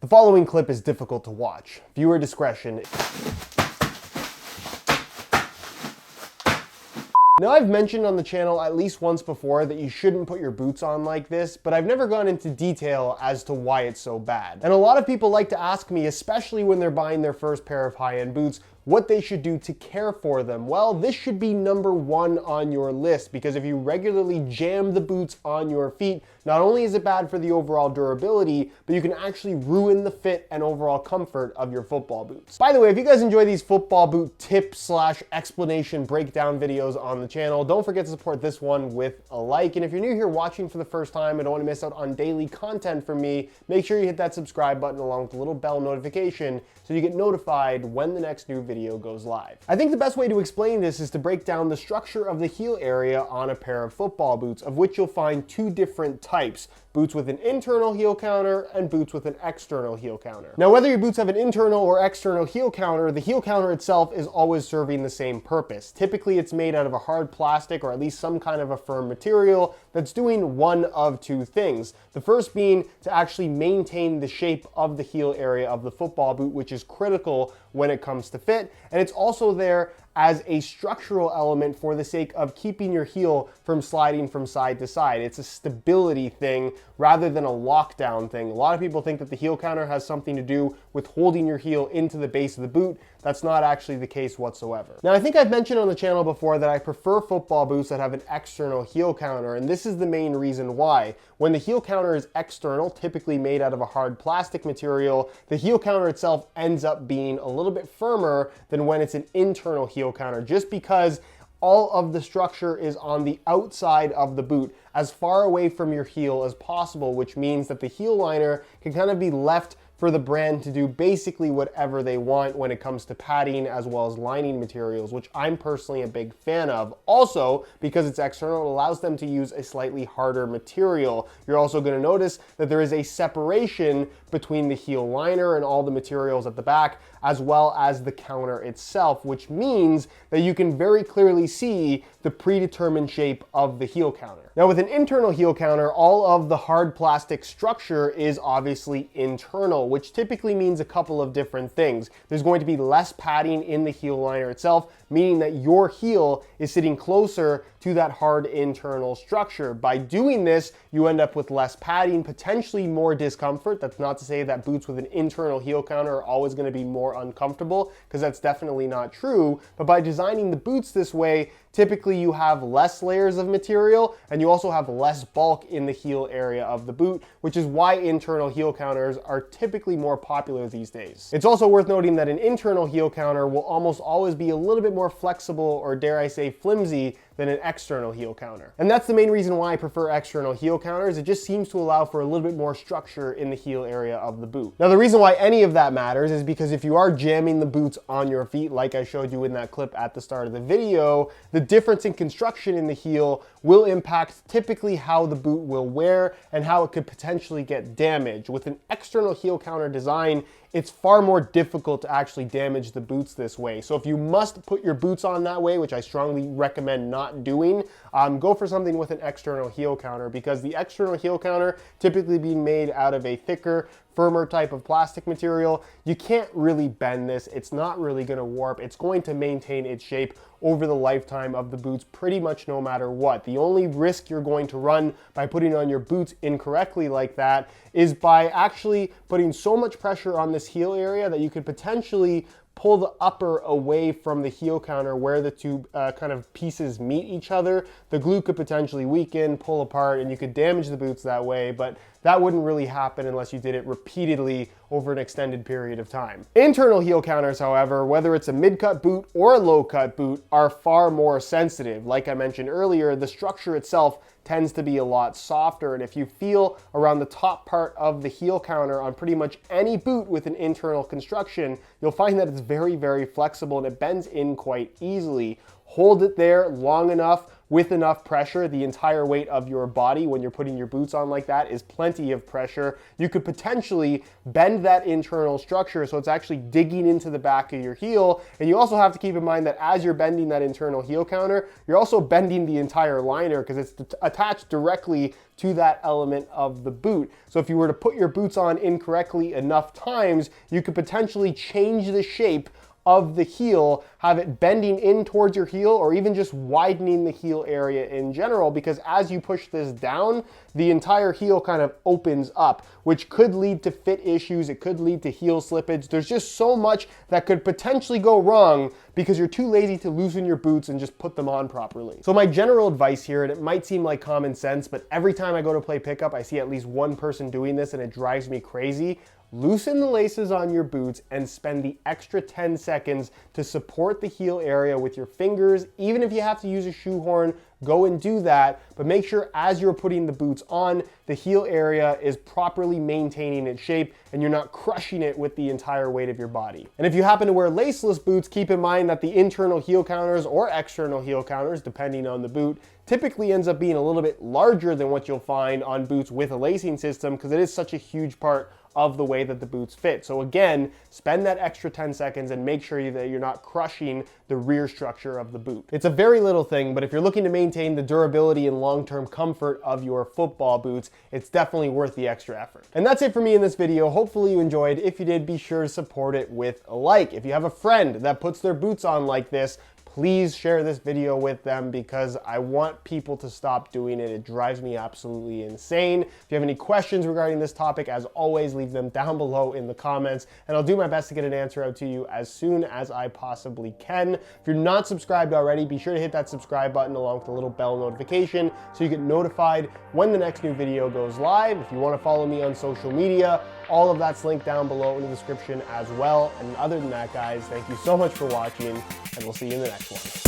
The following clip is difficult to watch. Viewer discretion. Now, I've mentioned on the channel at least once before that you shouldn't put your boots on like this, but I've never gone into detail as to why it's so bad. And a lot of people like to ask me, especially when they're buying their first pair of high-end boots, what they should do to care for them. Well, this should be number one on your list, because if you regularly jam the boots on your feet, not only is it bad for the overall durability, but you can actually ruin the fit and overall comfort of your football boots. By the way, if you guys enjoy these football boot tip / explanation breakdown videos on the channel, don't forget to support this one with a like. And if you're new here watching for the first time and don't want to miss out on daily content from me, make sure you hit that subscribe button along with the little bell notification so you get notified when the next new video goes live. I think the best way to explain this is to break down the structure of the heel area on a pair of football boots, of which you'll find two different types: boots with an internal heel counter and boots with an external heel counter. Now, whether your boots have an internal or external heel counter, the heel counter itself is always serving the same purpose. Typically, it's made out of a hard plastic or at least some kind of a firm material that's doing one of two things. The first being to actually maintain the shape of the heel area of the football boot, which is critical when it comes to fit. And it's also there as a structural element for the sake of keeping your heel from sliding from side to side. It's a stability thing rather than a lockdown thing. A lot of people think that the heel counter has something to do with holding your heel into the base of the boot. That's not actually the case whatsoever. Now, I think I've mentioned on the channel before that I prefer football boots that have an external heel counter, and this is the main reason why. When the heel counter is external, typically made out of a hard plastic material, the heel counter itself ends up being a little bit firmer than when it's an internal heel counter, just because all of the structure is on the outside of the boot, as far away from your heel as possible, which means that the heel liner can kind of be left for the brand to do basically whatever they want when it comes to padding as well as lining materials, which I'm personally a big fan of. Also, because it's external, it allows them to use a slightly harder material. You're also going to notice that there is a separation between the heel liner and all the materials at the back, as well as the counter itself, which means that you can very clearly see the predetermined shape of the heel counter. Now, with an internal heel counter, all of the hard plastic structure is obviously internal, which typically means a couple of different things. There's going to be less padding in the heel liner itself, meaning that your heel is sitting closer to that hard internal structure. By doing this, you end up with less padding, potentially more discomfort. That's not to say that boots with an internal heel counter are always going to be more uncomfortable, because that's definitely not true. But by designing the boots this way, typically you have less layers of material and you also have less bulk in the heel area of the boot, which is why internal heel counters are typically more popular these days. It's also worth noting that an internal heel counter will almost always be a little bit more flexible, or dare I say flimsy, than an external heel counter. And that's the main reason why I prefer external heel counters. It just seems to allow for a little bit more structure in the heel area of the boot. Now, the reason why any of that matters is because if you are jamming the boots on your feet, like I showed you in that clip at the start of the video, the difference in construction in the heel will impact typically how the boot will wear and how it could potentially get damaged. With an external heel counter design, it's far more difficult to actually damage the boots this way. So if you must put your boots on that way, which I strongly recommend not doing, go for something with an external heel counter, because the external heel counter, typically being made out of a thicker, firmer type of plastic material, you can't really bend this. It's not really going to warp. It's going to maintain its shape over the lifetime of the boots pretty much no matter what. The only risk you're going to run by putting on your boots incorrectly like that is by actually putting so much pressure on this heel area that you could potentially pull the upper away from the heel counter where the two kind of pieces meet each other. The glue could potentially weaken, pull apart, and you could damage the boots that way, but that wouldn't really happen unless you did it repeatedly over an extended period of time. Internal heel counters, however, whether it's a mid-cut boot or a low-cut boot, are far more sensitive. Like I mentioned earlier, the structure itself tends to be a lot softer, and if you feel around the top part of the heel counter on pretty much any boot with an internal construction, you'll find that it's very, very flexible and it bends in quite easily. hold it there long enough with enough pressure. The entire weight of your body when you're putting your boots on like that is plenty of pressure. You could potentially bend that internal structure so it's actually digging into the back of your heel. And you also have to keep in mind that as you're bending that internal heel counter, you're also bending the entire liner because it's attached directly to that element of the boot. So if you were to put your boots on incorrectly enough times, you could potentially change the shape of the heel, have it bending in towards your heel, or even just widening the heel area in general, because as you push this down, the entire heel kind of opens up, which could lead to fit issues. It could lead to heel slippage. There's just so much that could potentially go wrong because you're too lazy to loosen your boots and just put them on properly. So my general advice here, and it might seem like common sense, but every time I go to play pickup, I see at least one person doing this and it drives me crazy. Loosen the laces on your boots and spend the extra 10 seconds to support the heel area with your fingers. Even if you have to use a shoehorn, go and do that, but make sure as you're putting the boots on, the heel area is properly maintaining its shape and you're not crushing it with the entire weight of your body. And if you happen to wear laceless boots, keep in mind that the internal heel counters or external heel counters, depending on the boot, typically ends up being a little bit larger than what you'll find on boots with a lacing system because it is such a huge part of the way that the boots fit. So again, spend that extra 10 seconds and make sure that you're not crushing the rear structure of the boot. It's a very little thing, but if you're looking to maintain the durability and long-term comfort of your football boots, it's definitely worth the extra effort. And that's it for me in this video. Hopefully you enjoyed. If you did, be sure to support it with a like. If you have a friend that puts their boots on like this, please share this video with them because I want people to stop doing it. It drives me absolutely insane. If you have any questions regarding this topic, as always, leave them down below in the comments and I'll do my best to get an answer out to you as soon as I possibly can. If you're not subscribed already, be sure to hit that subscribe button along with the little bell notification so you get notified when the next new video goes live. If you want to follow me on social media, all of that's linked down below in the description as well. And other than that, guys, thank you so much for watching, and we'll see you in the next one.